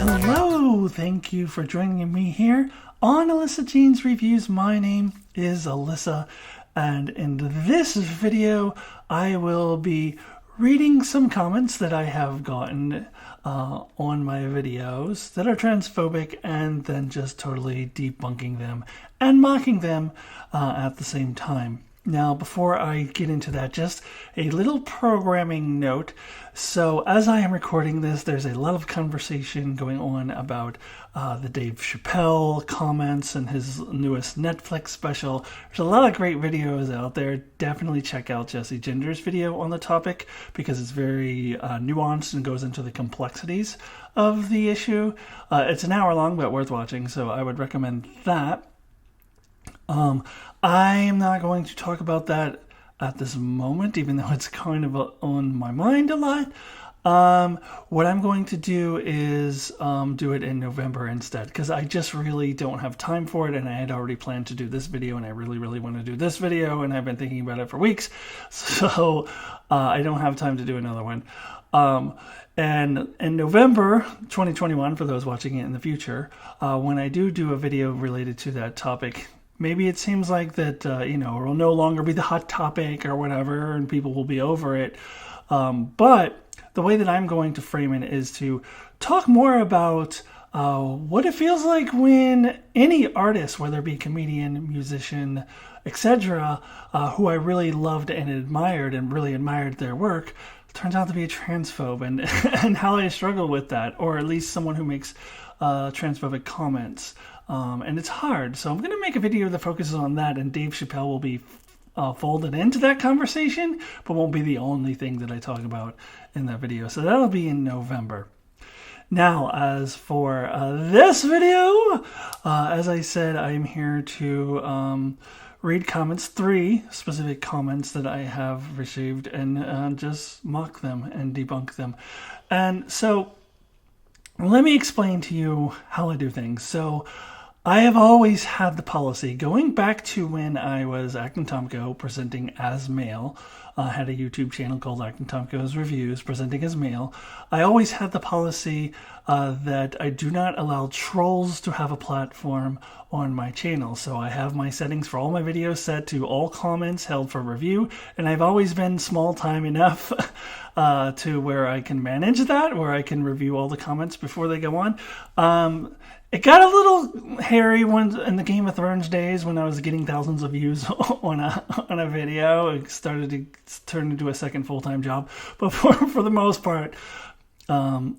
Hello, thank you for joining me here on Alyssa Jean's Reviews. My name is Alyssa, and in this video I will be reading some comments that I have gotten on my videos that are transphobic, and then just totally debunking them and mocking them at the same time. Now, before I get into that, just a little programming note. So as I am recording this, there's a lot of conversation going on about the Dave Chappelle comments and his newest Netflix special. There's a lot of great videos out there. Definitely check out Jesse Ginger's video on the topic, because it's very nuanced and goes into the complexities of the issue. It's an hour long, but worth watching, so I would recommend that. I am not going to talk about that at this moment, even though it's kind of on my mind a lot. What I'm going to do is do it in November instead, because I just really don't have time for it, and I had already planned to do this video, and I really want to do this video, and I've been thinking about it for weeks, so I don't have time to do another one. And in November 2021, for those watching it in the future, when I do a video related to that topic, maybe it seems like that, it will no longer be the hot topic or whatever, and people will be over it. But the way that I'm going to frame it is to talk more about what it feels like when any artist, whether it be comedian, musician, etc., who I really loved and admired their work, turns out to be a transphobe, and how I struggle with that, or at least someone who makes transphobic comments. And it's hard, so I'm going to make a video that focuses on that, and Dave Chappelle will be folded into that conversation, but won't be the only thing that I talk about in that video. So that'll be in November. Now, as for this video, as I said, I'm here to read comments, 3 specific comments that I have received, and just mock them and debunk them. And so let me explain to you how I do things. So I have always had the policy, going back to when I was Acting Tomko, presenting as male. I had a YouTube channel called Acting Tomko's Reviews, presenting as male. I always had the policy that I do not allow trolls to have a platform on my channel. So I have my settings for all my videos set to all comments held for review, and I've always been small time enough to where I can manage that, where I can review all the comments before they go on. It got a little hairy in the Game of Thrones days, when I was getting thousands of views on a video. It started to turn into a second full-time job. But for the most part,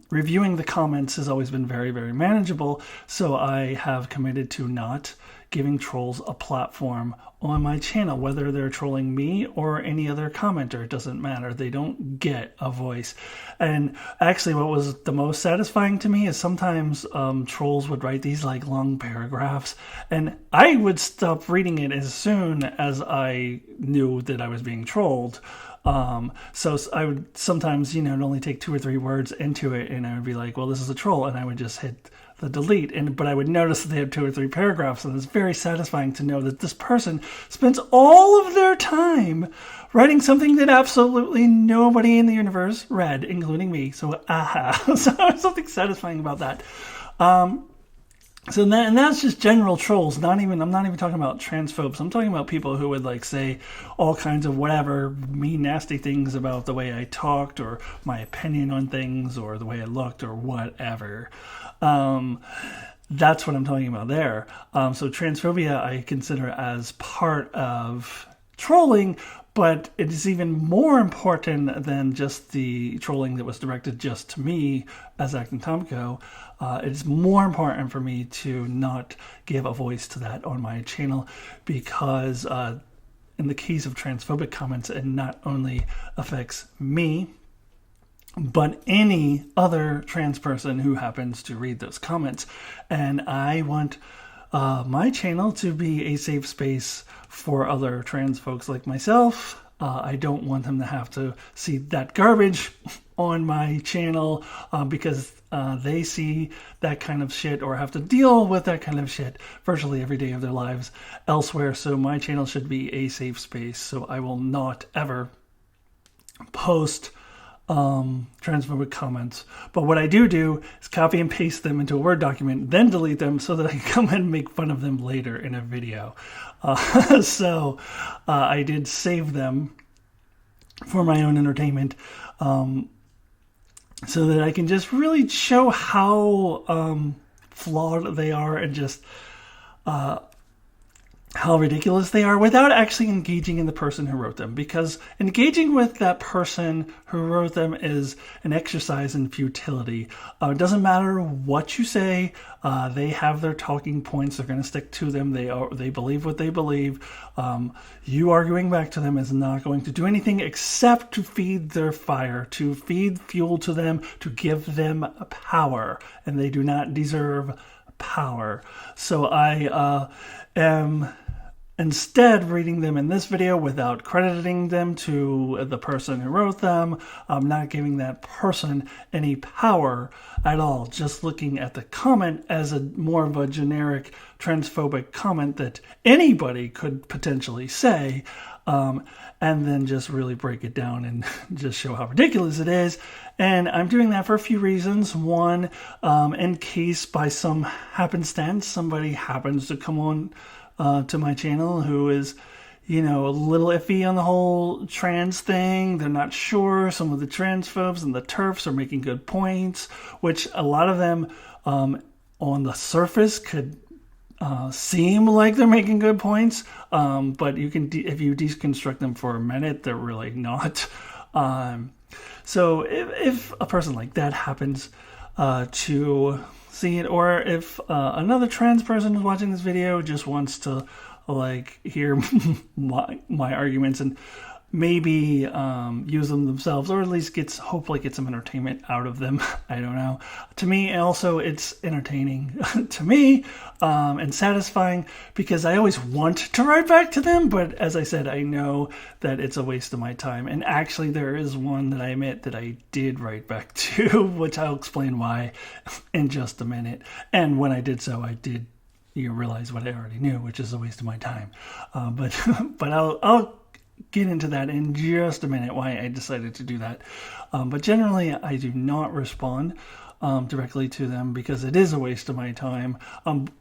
reviewing the comments has always been very, very manageable. So I have committed to not giving trolls a platform on my channel, whether they're trolling me or any other commenter. It doesn't matter. They don't get a voice. And actually, what was the most satisfying to me is sometimes trolls would write these like long paragraphs, and I would stop reading it as soon as I knew that I was being trolled. So I would sometimes, it only take 2 or 3 words into it, and I would be like, well, this is a troll, and I would just hit the delete, but I would notice that they have 2 or 3 paragraphs, and it's very satisfying to know that this person spends all of their time writing something that absolutely nobody in the universe read, including me. So, so there's something satisfying about that. And that's just general trolls. I'm not even talking about transphobes. I'm talking about people who would say all kinds of whatever mean, nasty things about the way I talked, or my opinion on things, or the way I looked, or whatever. That's what I'm talking about there. So transphobia I consider as part of trolling, but it is even more important than just the trolling that was directed just to me as Acting Tomko. It's more important for me to not give a voice to that on my channel, because in the case of transphobic comments, it not only affects me, but any other trans person who happens to read those comments. And I want my channel to be a safe space for other trans folks like myself, I don't want them to have to see that garbage on my channel because they see that kind of shit or have to deal with that kind of shit virtually every day of their lives elsewhere. So my channel should be a safe space. So I will not ever post transphobic comments. But what I do is copy and paste them into a Word document, then delete them so that I can come and make fun of them later in a video. So I did save them for my own entertainment, so that I can just really show how flawed they are and just how ridiculous they are without actually engaging in the person who wrote them. Because engaging with that person who wrote them is an exercise in futility. It doesn't matter what you say. They have their talking points. They're going to stick to them. They believe what they believe. You arguing back to them is not going to do anything except to feed their fire, to feed fuel to them, to give them power. And they do not deserve power. So I am instead reading them in this video without crediting them to the person who wrote them. I'm not giving that person any power at all. Just looking at the comment as a more of a generic transphobic comment that anybody could potentially say, and then just really break it down and just show how ridiculous it is. And I'm doing that for a few reasons. One, in case by some happenstance somebody happens to come on to my channel who is, you know, a little iffy on the whole trans thing. They're not sure. Some of the transphobes and the TERFs are making good points, which a lot of them on the surface could seem like they're making good points, but you can if you deconstruct them for a minute, they're really not. So if a person like that happens to see it, or if another trans person who's watching this video just wants to like hear my arguments and maybe use them themselves, or at least hopefully get some entertainment out of them. I don't know. To me, also, it's entertaining to me and satisfying because I always want to write back to them. But as I said, I know that it's a waste of my time. And actually, there is one that I admit that I did write back to, which I'll explain why in just a minute. And when I did so, I did realize what I already knew, which is a waste of my time. But I'll get into that in just a minute, why I decided to do that. But generally, I do not respond directly to them because it is a waste of my time.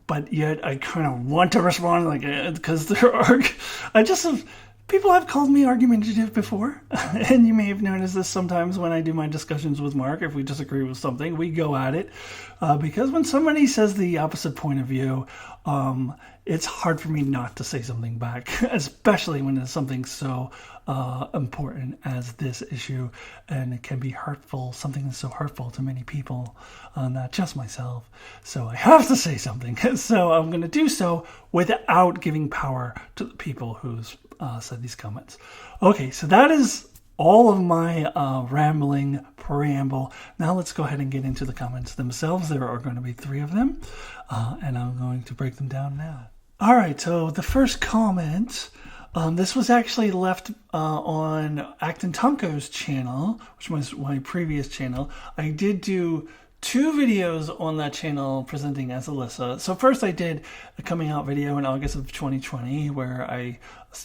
But yet, I kind of want to respond, like, because there are, people have called me argumentative before, and you may have noticed this sometimes when I do my discussions with Mark. If we disagree with something, we go at it, because when somebody says the opposite point of view, it's hard for me not to say something back, especially when it's something so important as this issue, and it can be hurtful, something that's so hurtful to many people, not just myself. So I have to say something. So I'm going to do so without giving power to the people who's said these comments. Okay, so that is all of my rambling preamble. Now let's go ahead and get into the comments themselves. There are going to be 3 of them, and I'm going to break them down now. All right, so the first comment, this was actually left on Acton Tomko's channel, which was my previous channel. I did do 2 videos on that channel presenting as Alyssa. So first I did a coming out video in August of 2020 where I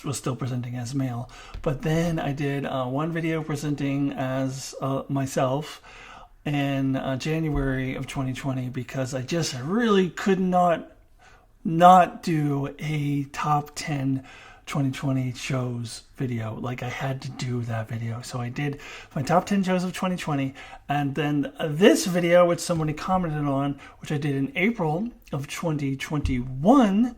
was still presenting as male. But then I did one video presenting as myself in January of 2020 because I really could not do a top 10 2020 shows video. Like, I had to do that video. So I did my top 10 shows of 2020. And then this video, which somebody commented on, which I did in April of 2021,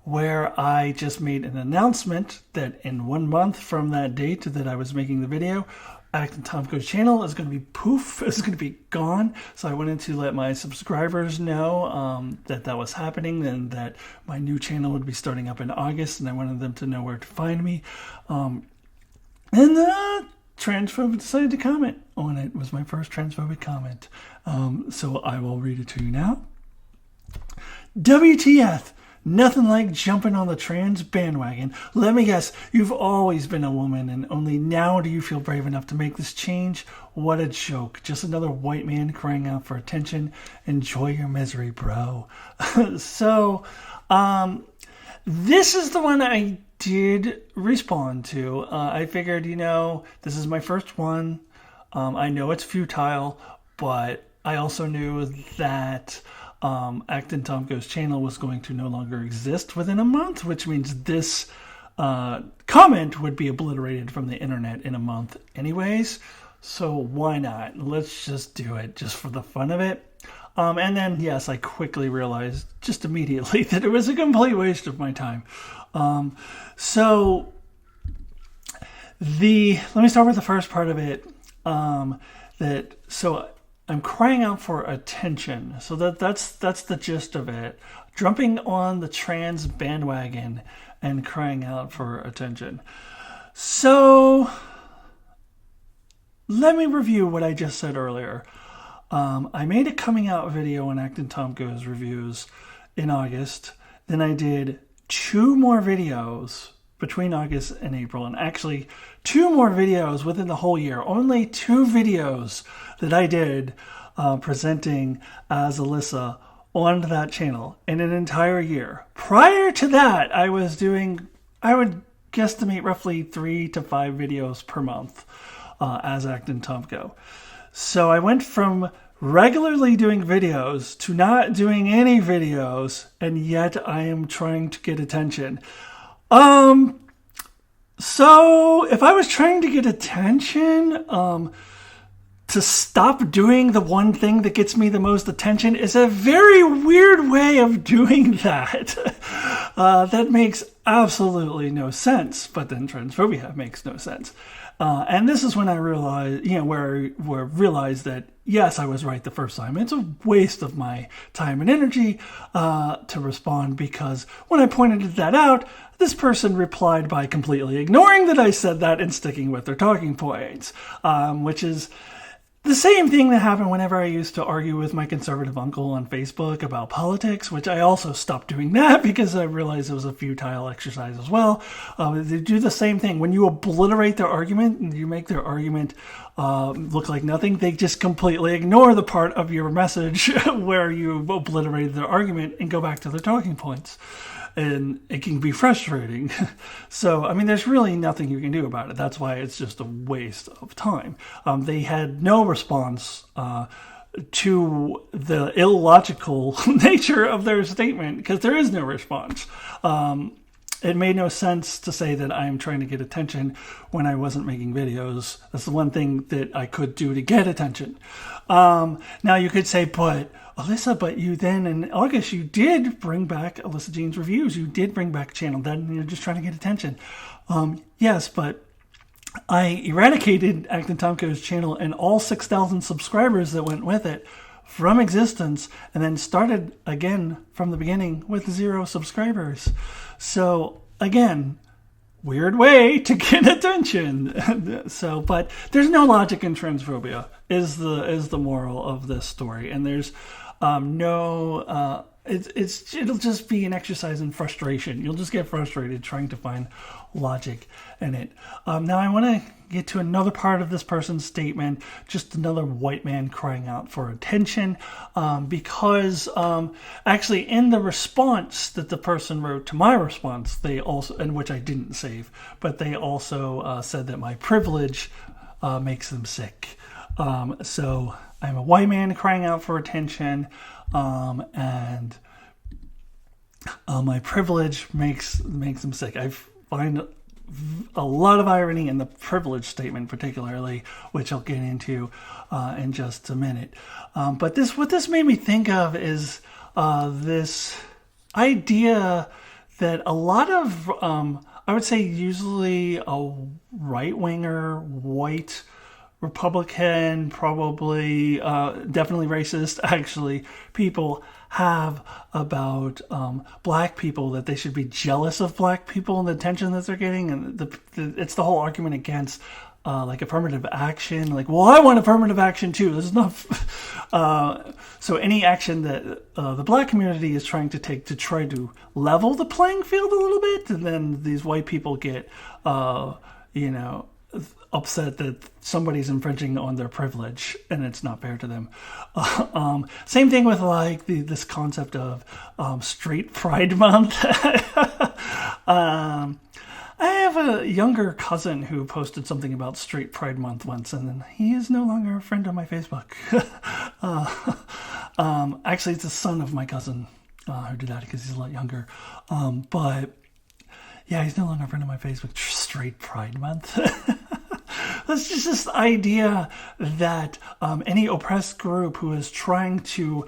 where I just made an announcement that in 1 month from that date that I was making the video, Acton Tomko's channel is going to be poof, it's going to be gone. So I wanted to let my subscribers know that that was happening and that my new channel would be starting up in August, and I wanted them to know where to find me. And the transphobe decided to comment on it. It was my first transphobic comment. So I will read it to you now. WTF? Nothing like jumping on the trans bandwagon. Let me guess, you've always been a woman and only now do you feel brave enough to make this change? What a joke. Just another white man crying out for attention. Enjoy your misery, bro. So, this is the one I did respond to. I figured, this is my first one. I know it's futile, but I also knew that Acton Tomko's channel was going to no longer exist within a month, which means this comment would be obliterated from the internet in a month anyways. So why not? Let's just do it just for the fun of it. And then, yes, I quickly realized just immediately that it was a complete waste of my time. So let me start with the first part of it. So I'm crying out for attention. So that's the gist of it. Jumping on the trans bandwagon and crying out for attention. So let me review what I just said earlier. I made a coming out video on Acton Tomko's reviews in August. Then I did 2 more videos between August and April, and actually 2 more videos within the whole year. Only 2 videos that I did presenting as Alyssa on that channel in an entire year. Prior to that, I would guesstimate roughly 3 to 5 videos per month as Acton Tomko. So I went from regularly doing videos to not doing any videos, and yet I am trying to get attention. So if I was trying to get attention, to stop doing the one thing that gets me the most attention is a very weird way of doing that. That makes absolutely no sense, but then transphobia makes no sense. And this is when I realized, where I realized that, yes, I was right the first time. It's a waste of my time and energy to respond, because when I pointed that out, this person replied by completely ignoring that I said that and sticking with their talking points, which is the same thing that happened whenever I used to argue with my conservative uncle on Facebook about politics, which I also stopped doing that because I realized it was a futile exercise as well. They do the same thing. When you obliterate their argument and you make their argument look like nothing, they just completely ignore the part of your message where you obliterated their argument and go back to their talking points. And it can be frustrating. So, there's really nothing you can do about it. That's why it's just a waste of time. They had no response to the illogical nature of their statement, because there is no response. It made no sense to say that I am trying to get attention when I wasn't making videos. That's the one thing that I could do to get attention. Now you could say, but Alyssa, but you then in August, you did bring back Alyssa Jean's reviews. You did bring back a channel. Then you're just trying to get attention. Yes, but I eradicated Acton Tomko's channel and all 6,000 subscribers that went with it from existence, and then started again from the beginning with 0 subscribers. So again, weird way to get attention. So, but there's no logic in transphobia is the moral of this story, and there's it'll just be an exercise in frustration. You'll just get frustrated trying to find logic in it. Now I want to get to another part of this person's statement, just another white man crying out for attention, because actually in the response that the person wrote to my response, they also, and which I didn't save, but they also said that my privilege makes them sick. So I'm a white man crying out for attention, and my privilege makes them sick. I find a lot of irony in the privilege statement, particularly, which I'll get into in just a minute. But what this made me think of is this idea that a lot of, I would say, usually a right-winger, white Republican, probably definitely racist, actually, people have about black people, that they should be jealous of black people and the attention that they're getting. And it's the whole argument against like affirmative action, like, well, I want affirmative action too. This is not. So any action that the black community is trying to take to try to level the playing field a little bit, and then these white people get, upset that somebody's infringing on their privilege and it's not fair to them. Same thing with like this concept of straight Pride Month. I have a younger cousin who posted something about straight Pride Month once, and then he is no longer a friend on my Facebook. Actually, it's the son of my cousin who did that because he's a lot younger. But yeah, he's no longer a friend of my Facebook. Straight Pride Month. That's just this idea that any oppressed group who is trying to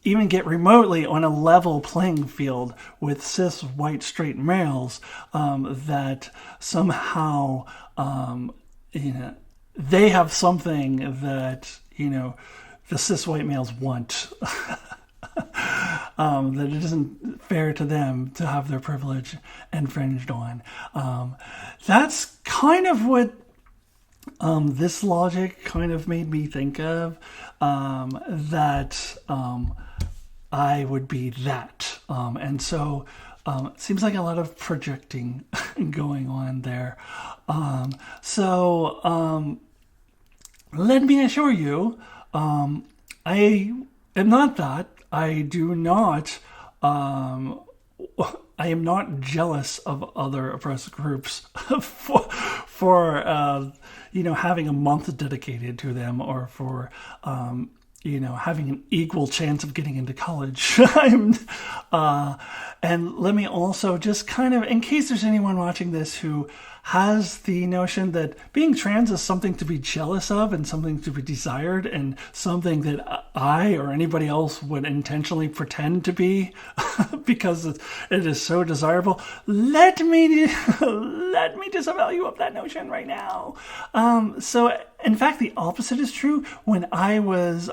even get remotely on a level playing field with cis white straight males, that somehow they have something that the cis white males want. That it isn't fair to them to have their privilege infringed on. That's kind of what this logic kind of made me think of, that I would be that. And so it seems like a lot of projecting going on there. Let me assure you, I am not that. I do not, I am not jealous of other oppressed groups for having a month dedicated to them, or for, having an equal chance of getting into college. And let me also just kind of, in case there's anyone watching this who has the notion that being trans is something to be jealous of and something to be desired and something that I or anybody else would intentionally pretend to be because it is so desirable, let me disavow you of that notion right now. So in fact, the opposite is true. When I was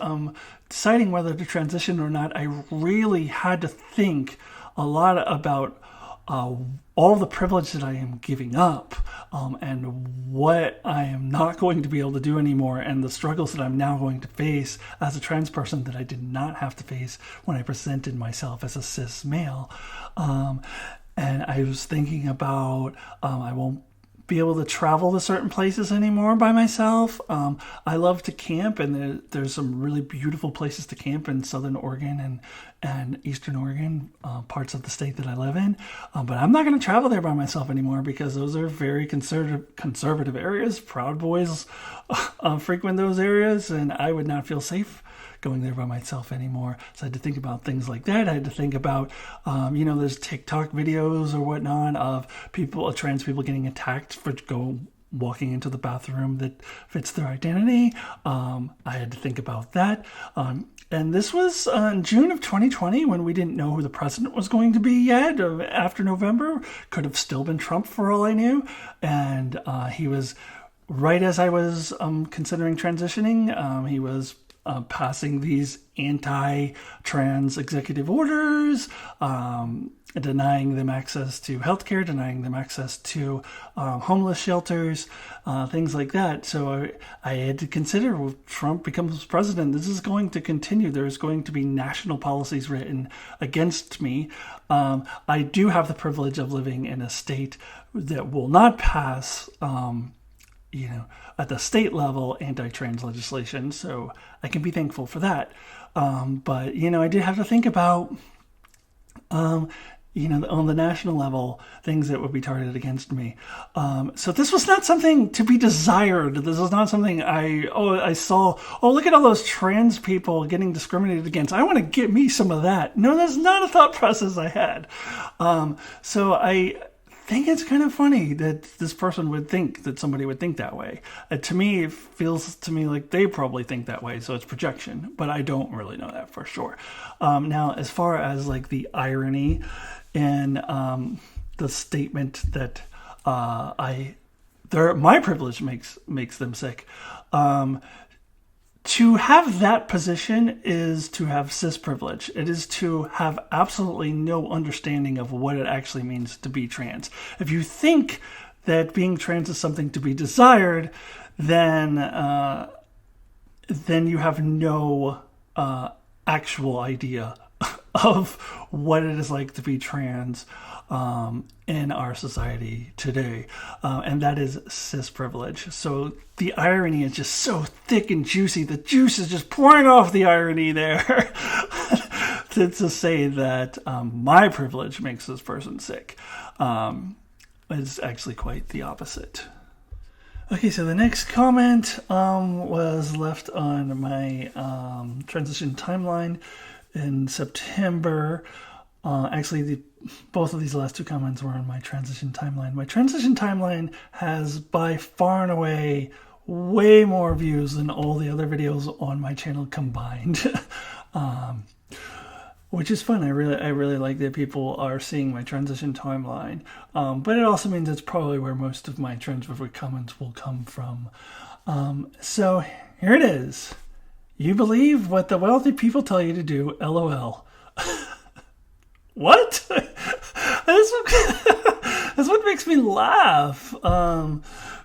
deciding whether to transition or not, I really had to think a lot about all the privilege that I am giving up, and what I am not going to be able to do anymore, and the struggles that I'm now going to face as a trans person that I did not have to face when I presented myself as a cis male. And I was thinking about I won't be able to travel to certain places anymore by myself. I love to camp, and there's some really beautiful places to camp in Southern Oregon and Eastern Oregon, parts of the state that I live in. But I'm not going to travel there by myself anymore because those are very conservative areas. Proud Boys frequent those areas, and I would not feel safe going there by myself anymore. So I had to think about things like that. I had to think about, there's TikTok videos or whatnot of trans people getting attacked for walking into the bathroom that fits their identity. I had to think about that. And this was in June of 2020 when we didn't know who the president was going to be yet. After November, could have still been Trump for all I knew. And he was, right as I was considering transitioning, he was passing these anti-trans executive orders, denying them access to healthcare, denying them access to homeless shelters, things like that. So I had to consider, if Trump becomes president, this is going to continue. There's going to be national policies written against me. I do have the privilege of living in a state that will not pass at the state level, anti-trans legislation. So I can be thankful for that. But I did have to think about, on the national level, things that would be targeted against me. So this was not something to be desired. This was not something I saw, look at all those trans people getting discriminated against. I want to get me some of that. No, that's not a thought process I had. So I think it's kind of funny that this person would think that somebody would think that way. To me, it feels to me like they probably think that way, so it's projection, but I don't really know that for sure. Now, as far as like the irony in the statement that my privilege makes them sick, to have that position is to have cis privilege. It is to have absolutely no understanding of what it actually means to be trans. If you think that being trans is something to be desired, then you have no actual idea of what it is like to be trans in our society today. And that is cis privilege. So the irony is just so thick and juicy. The juice is just pouring off the irony there to say that my privilege makes this person sick. Is actually quite the opposite. Okay, so the next comment was left on my transition timeline in September. Actually, both of these last two comments were on my transition timeline. My transition timeline has by far and away way more views than all the other videos on my channel combined. Which is fun. I really like that people are seeing my transition timeline. But it also means it's probably where most of my transphobic comments will come from. So here it is. You believe what the wealthy people tell you to do, LOL. What? That's what makes me laugh.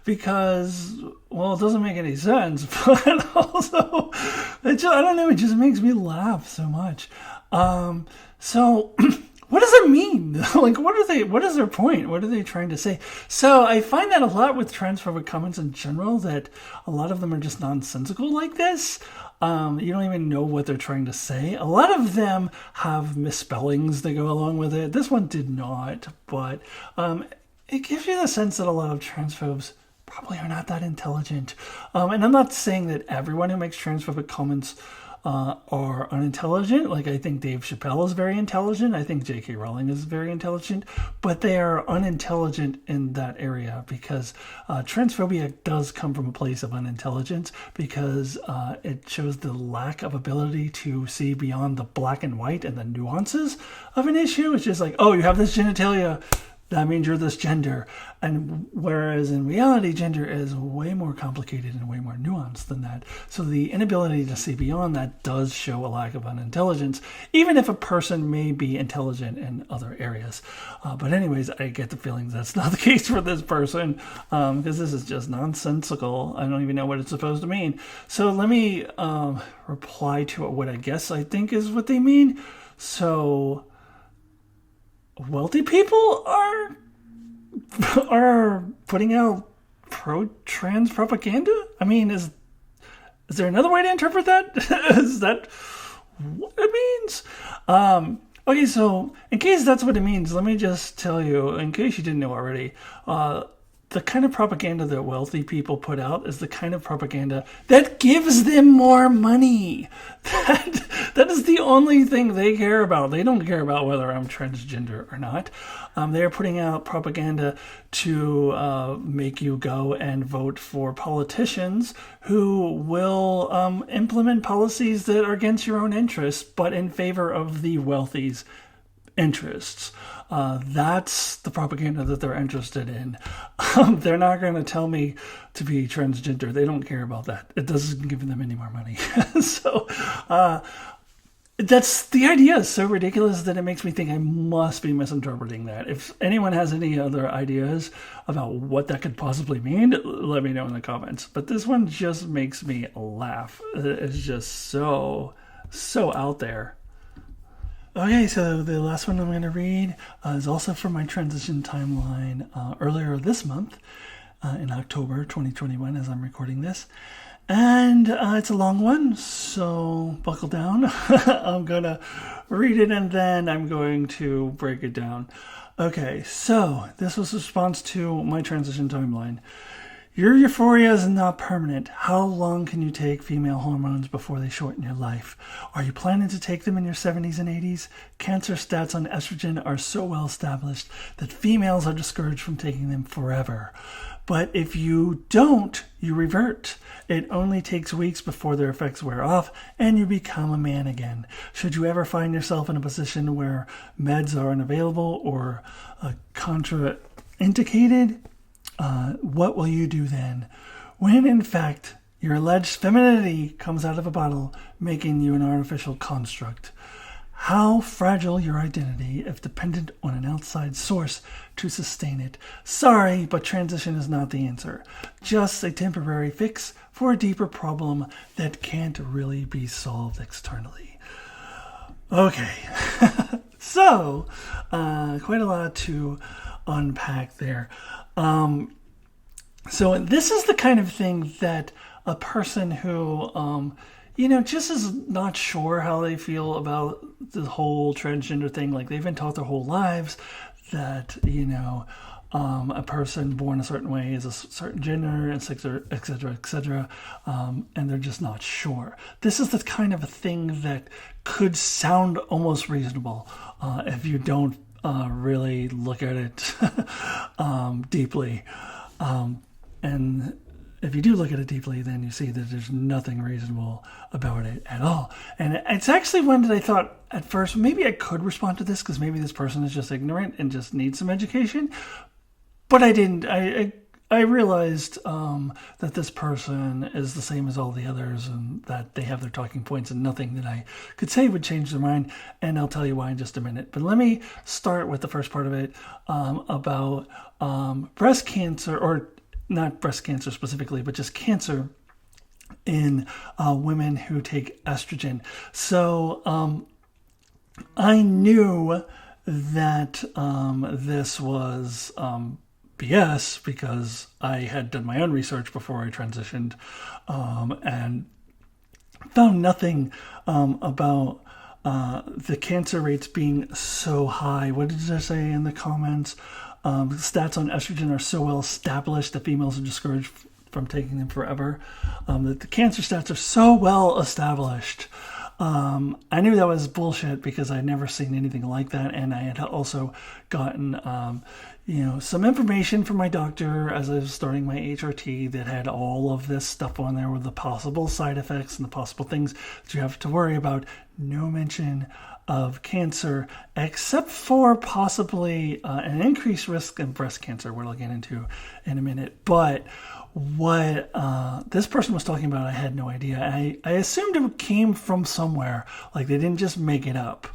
Because, well, it doesn't make any sense, but also, I don't know, it just makes me laugh so much. So what does it mean? Like, what is their point? What are they trying to say? So I find that a lot with transphobic comments in general, that a lot of them are just nonsensical like this. You don't even know what they're trying to say. A lot of them have misspellings that go along with it. This one did not, but, it gives you the sense that a lot of transphobes probably are not that intelligent. And I'm not saying that everyone who makes transphobic comments are unintelligent. Like, I think Dave Chappelle is very intelligent. I think J.K. Rowling is very intelligent. But they are unintelligent in that area because transphobia does come from a place of unintelligence, because it shows the lack of ability to see beyond the black and white and the nuances of an issue. It's just like, oh, you have this genitalia, that means you're this gender. And whereas in reality, gender is way more complicated and way more nuanced than that. So the inability to see beyond that does show a lack of unintelligence, even if a person may be intelligent in other areas. But anyways, I get the feeling that's not the case for this person, because this is just nonsensical. I don't even know what it's supposed to mean. So let me reply to what I guess I think is what they mean. So wealthy people are putting out pro-trans propaganda? I mean, is there another way to interpret that? Is that what it means? Okay, so in case that's what it means, let me just tell you, in case you didn't know already, the kind of propaganda that wealthy people put out is the kind of propaganda that gives them more money. That is the only thing they care about. They don't care about whether I'm transgender or not. They are putting out propaganda to make you go and vote for politicians who will implement policies that are against your own interests, but in favor of the wealthy's interests. That's the propaganda that they're interested in. They're not going to tell me to be transgender. They don't care about that. It doesn't give them any more money. So that's the idea is so ridiculous that it makes me think I must be misinterpreting that. If anyone has any other ideas about what that could possibly mean, let me know in the comments. But this one just makes me laugh. It's just so out there. Okay, so the last one I'm going to read is also from my transition timeline earlier this month, in October 2021 as I'm recording this. And it's a long one, so buckle down. I'm going to read it and then I'm going to break it down. Okay, so this was a response to my transition timeline. Your euphoria is not permanent. How long can you take female hormones before they shorten your life? Are you planning to take them in your 70s and 80s? Cancer stats on estrogen are so well established that females are discouraged from taking them forever. But if you don't, you revert. It only takes weeks before their effects wear off and you become a man again. Should you ever find yourself in a position where meds are unavailable or contraindicated, what will you do then? When in fact your alleged femininity comes out of a bottle, making you an artificial construct. how fragile your identity if dependent on an outside source to sustain it. Sorry, but transition is not the answer. Just a temporary fix for a deeper problem that can't really be solved externally. Okay, so quite a lot to unpack there. So this is the kind of thing that a person who, just is not sure how they feel about the whole transgender thing. Like, they've been taught their whole lives that, a person born a certain way is a certain gender, et cetera, et cetera, and they're just not sure. This is the kind of a thing that could sound almost reasonable if you don't really look at it deeply. And if you do look at it deeply, then you see that there's nothing reasonable about it at all. And it's actually one that I thought at first, maybe I could respond to this because maybe this person is just ignorant and just needs some education. But I didn't. I realized that this person is the same as all the others and that they have their talking points and nothing that I could say would change their mind. And I'll tell you why in just a minute. But let me start with the first part of it about breast cancer, or not breast cancer specifically, but just cancer in women who take estrogen. So I knew that this was BS because I had done my own research before I transitioned and found nothing about the cancer rates being so high. What did I say in the comments? Stats on estrogen are so well established that females are discouraged from taking them forever. That the cancer stats are so well established. I knew that was bullshit because I'd never seen anything like that, and I had also gotten some information from my doctor as I was starting my HRT that had all of this stuff on there with the possible side effects and the possible things that you have to worry about. No mention of cancer, except for possibly an increased risk in breast cancer, which I'll get into in a minute. But what this person was talking about, I had no idea. I assumed it came from somewhere, like they didn't just make it up.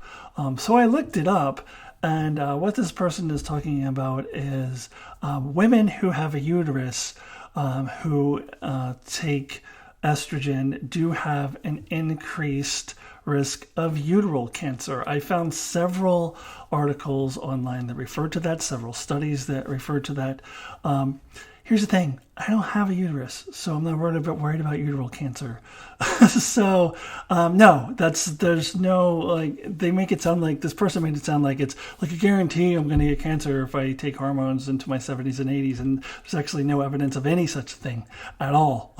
So I looked it up, and what this person is talking about is women who have a uterus who take estrogen do have an increased risk of uterine cancer. I found several articles online that referred to that, several studies that referred to that. Here's the thing. I don't have a uterus, so I'm not worried about uterine cancer. So, no, there's no, like, they make it sound like, this person made it sound like it's like a guarantee I'm going to get cancer if I take hormones into my 70s and 80s, and there's actually no evidence of any such thing at all.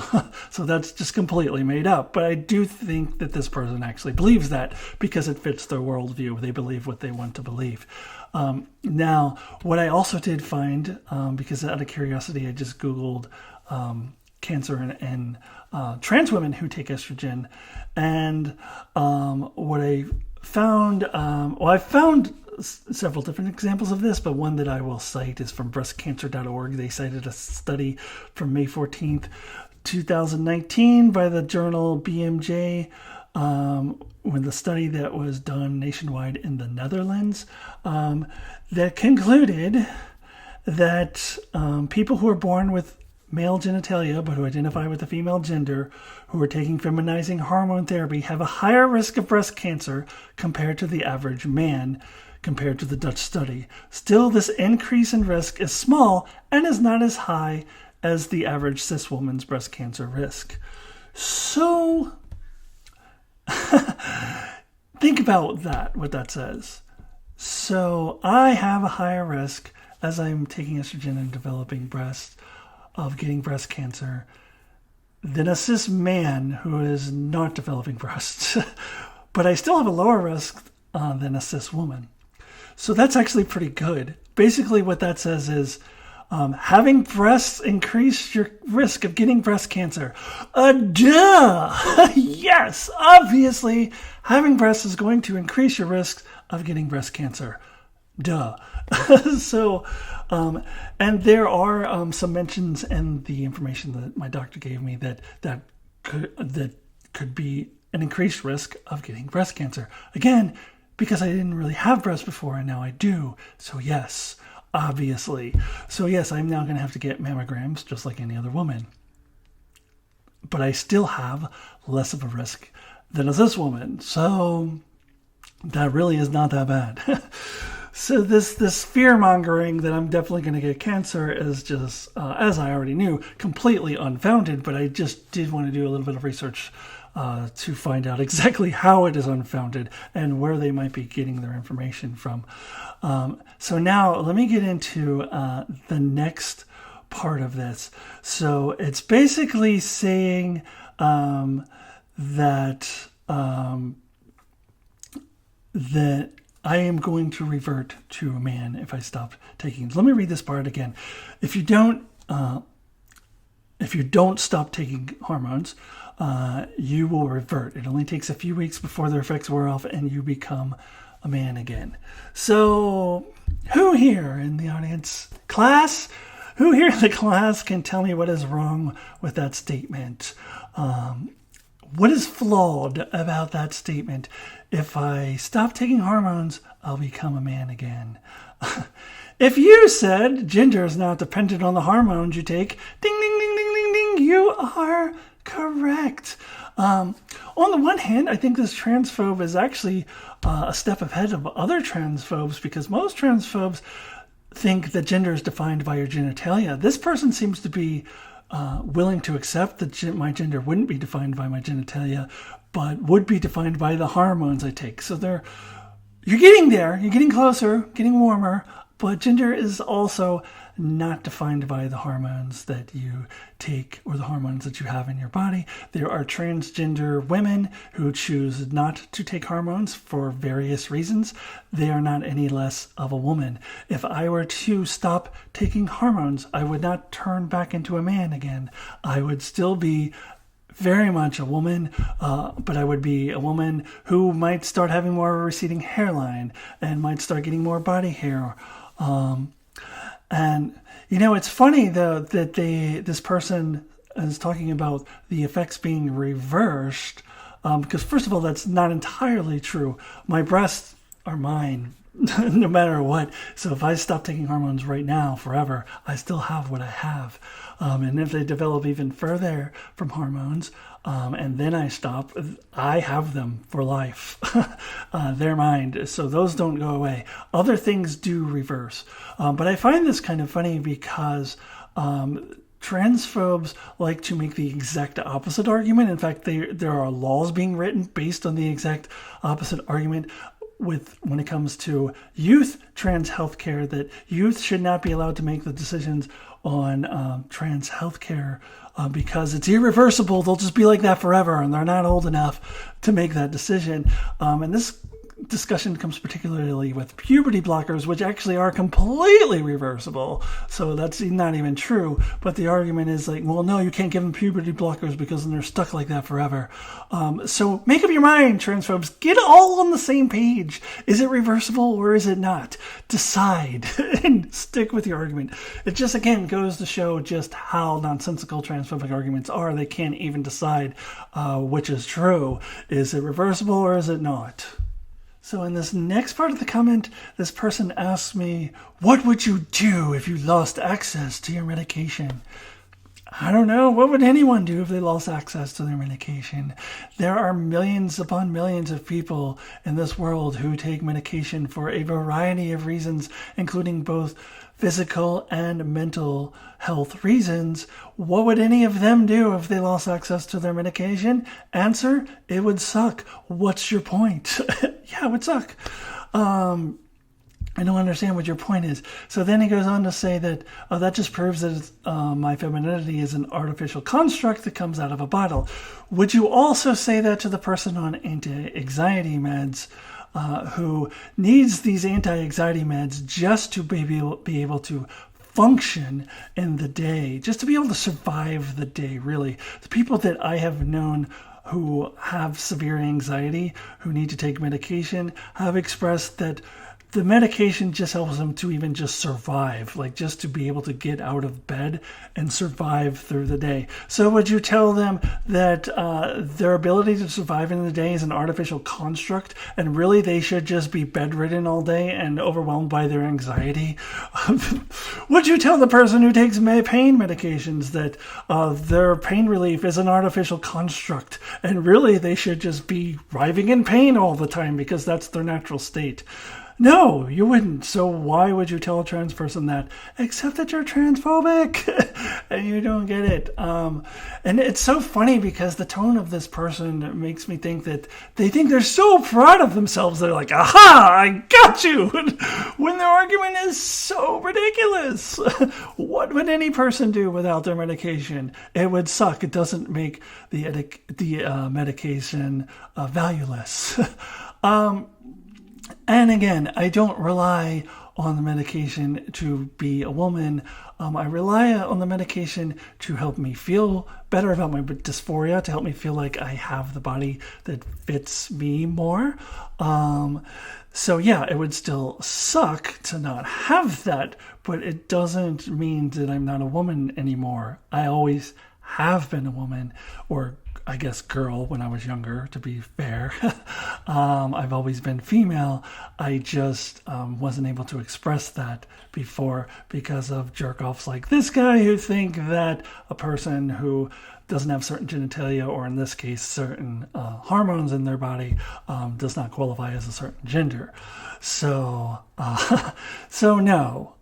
So that's just completely made up. But I do think that this person actually believes that because it fits their worldview. They believe what they want to believe. Now, what I also did find, because out of curiosity, I just Googled cancer in trans women who take estrogen, and what I found, I found several different examples of this, but one that I will cite is from breastcancer.org. They cited a study from May 14th, 2019 by the journal BMJ, when the study that was done nationwide in the Netherlands, that concluded that people who are born with male genitalia but who identify with the female gender who are taking feminizing hormone therapy have a higher risk of breast cancer compared to the average man, compared to the Dutch study. Still, this increase in risk is small and is not as high as the average cis woman's breast cancer risk. So think about that, what that says. So I have a higher risk as I'm taking estrogen and developing breasts of getting breast cancer than a cis man who is not developing breasts. But I still have a lower risk than a cis woman. So that's actually pretty good. Basically what that says is having breasts increase your risk of getting breast cancer. Duh! Yes, obviously, having breasts is going to increase your risk of getting breast cancer. Duh. So, and there are some mentions in the information that my doctor gave me that could be an increased risk of getting breast cancer. Again, because I didn't really have breasts before and now I do. So yes, obviously. So yes, I'm now going to have to get mammograms just like any other woman. But I still have less of a risk than a cis woman. So that really is not that bad. So this fear-mongering that I'm definitely going to get cancer is just, as I already knew, completely unfounded. But I just did want to do a little bit of research to find out exactly how it is unfounded and where they might be getting their information from. So now let me get into the next part of this. So it's basically saying that I am going to revert to a man if I stop taking. Let me read this part again. If you don't stop taking hormones, you will revert. It only takes a few weeks before their effects wear off and you become a man again. So who here in the audience, class? Who here in the class can tell me what is wrong with that statement? What is flawed about that statement? If I stop taking hormones, I'll become a man again. If you said gender is not dependent on the hormones you take, ding, ding, ding, ding, ding, ding, you are correct. On the one hand, I think this transphobe is actually a step ahead of other transphobes because most transphobes think that gender is defined by your genitalia. This person seems to be willing to accept that my gender wouldn't be defined by my genitalia, but would be defined by the hormones I take. So you're getting there, you're getting closer, getting warmer, but gender is also not defined by the hormones that you take or the hormones that you have in your body. There are transgender women who choose not to take hormones for various reasons. They are not any less of a woman. If I were to stop taking hormones, I would not turn back into a man again. I would still be very much a woman, but I would be a woman who might start having more of a receding hairline and might start getting more body hair. And, it's funny, though, that this person is talking about the effects being reversed, because, first of all, that's not entirely true. My breasts are mine, no matter what. So if I stop taking hormones right now, forever, I still have what I have. And if they develop even further from hormones, and then I stop, I have them for life. They're mine. So those don't go away. Other things do reverse. But I find this kind of funny because transphobes like to make the exact opposite argument. In fact, there are laws being written based on the exact opposite argument. When it comes to youth trans healthcare, that youth should not be allowed to make the decisions on trans healthcare because it's irreversible. They'll just be like that forever, and they're not old enough to make that decision. And this discussion comes particularly with puberty blockers, which actually are completely reversible. So that's not even true. But the argument is like, well, no, you can't give them puberty blockers because then they're stuck like that forever. So make up your mind, transphobes. Get all on the same page. Is it reversible or is it not? Decide and stick with your argument. It just, again, goes to show just how nonsensical transphobic arguments are. They can't even decide which is true. Is it reversible or is it not? So in this next part of the comment, this person asks me, what would you do if you lost access to your medication? I don't know. What would anyone do if they lost access to their medication? There are millions upon millions of people in this world who take medication for a variety of reasons, including both physical and mental health reasons. What would any of them do if they lost access to their medication? Answer, it would suck. What's your point? Yeah, it would suck. I don't understand what your point is. So then he goes on to say that that just proves that my femininity is an artificial construct that comes out of a bottle. Would you also say that to the person on anti-anxiety meds who needs these anti-anxiety meds just to be able to function in the day, just to be able to survive the day, really? The people that I have known who have severe anxiety, who need to take medication, have expressed that the medication just helps them to even just survive, like just to be able to get out of bed and survive through the day. So would you tell them that their ability to survive in the day is an artificial construct, and really they should just be bedridden all day and overwhelmed by their anxiety? Would you tell the person who takes pain medications that their pain relief is an artificial construct, and really they should just be writhing in pain all the time because that's their natural state? No, you wouldn't. So why would you tell a trans person that? Except that you're transphobic and you don't get it. And it's so funny because the tone of this person makes me think that they think they're so proud of themselves. They're like, aha, I got you. When their argument is so ridiculous. What would any person do without their medication? It would suck. It doesn't make the medication valueless. And again, I don't rely on the medication to be a woman. I rely on the medication to help me feel better about my dysphoria, to help me feel like I have the body that fits me more. So yeah, it would still suck to not have that, but it doesn't mean that I'm not a woman anymore. I always have been a woman, or I guess girl when I was younger, to be fair. I've always been female. I just wasn't able to express that before because of jerk-offs like this guy who think that a person who doesn't have certain genitalia, or in this case certain hormones in their body, does not qualify as a certain gender. So no.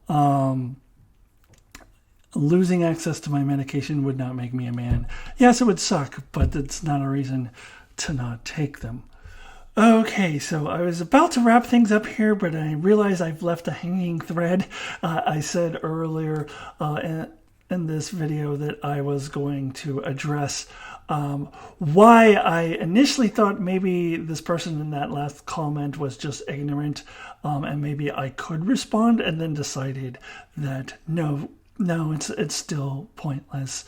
Losing access to my medication would not make me a man. Yes, it would suck, but it's not a reason to not take them. Okay, so I was about to wrap things up here, but I realized I've left a hanging thread. I said earlier in this video that I was going to address why I initially thought maybe this person in that last comment was just ignorant, and maybe I could respond, and then decided that no, it's still pointless.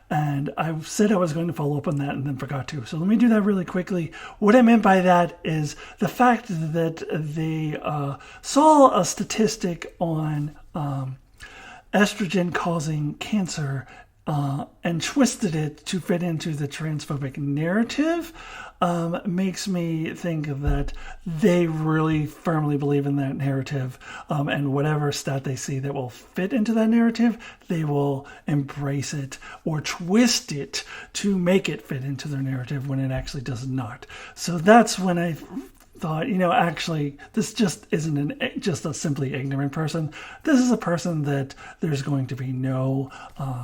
And I said I was going to follow up on that and then forgot to. So let me do that really quickly. What I meant by that is the fact that they saw a statistic on estrogen causing cancer and twisted it to fit into the transphobic narrative. Makes me think that they really firmly believe in that narrative, and whatever stat they see that will fit into that narrative, they will embrace it or twist it to make it fit into their narrative when it actually does not. So that's when I thought, actually, this just isn't just a simply ignorant person. This is a person that there's going to be no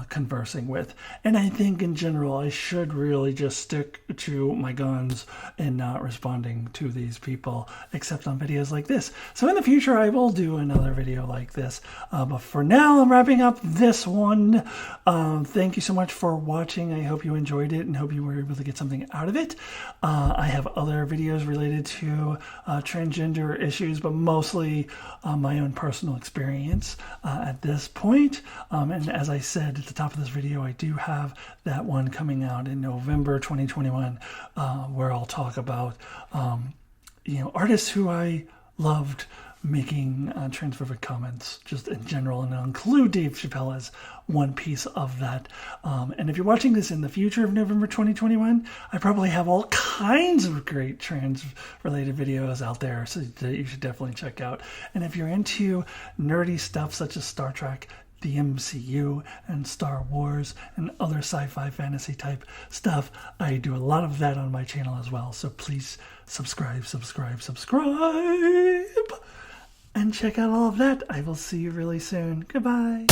conversing with. And I think in general, I should really just stick to my guns and not responding to these people, except on videos like this. So in the future, I will do another video like this. But for now, I'm wrapping up this one. Thank you so much for watching. I hope you enjoyed it and hope you were able to get something out of it. I have other videos related to transgender issues, but mostly my own personal experience at this point. And as I said at the top of this video, I do have that one coming out in November 2021, where I'll talk about artists who I loved making transphobic comments just in general, and I'll include Dave Chappelle as one piece of that. And if you're watching this in the future of November 2021, I probably have all kinds of great trans related videos out there, so that you should definitely check out. And if you're into nerdy stuff such as Star Trek, the MCU, and Star Wars, and other sci-fi fantasy type stuff, I do a lot of that on my channel as well. So please subscribe, and check out all of that. I will see you really soon. Goodbye.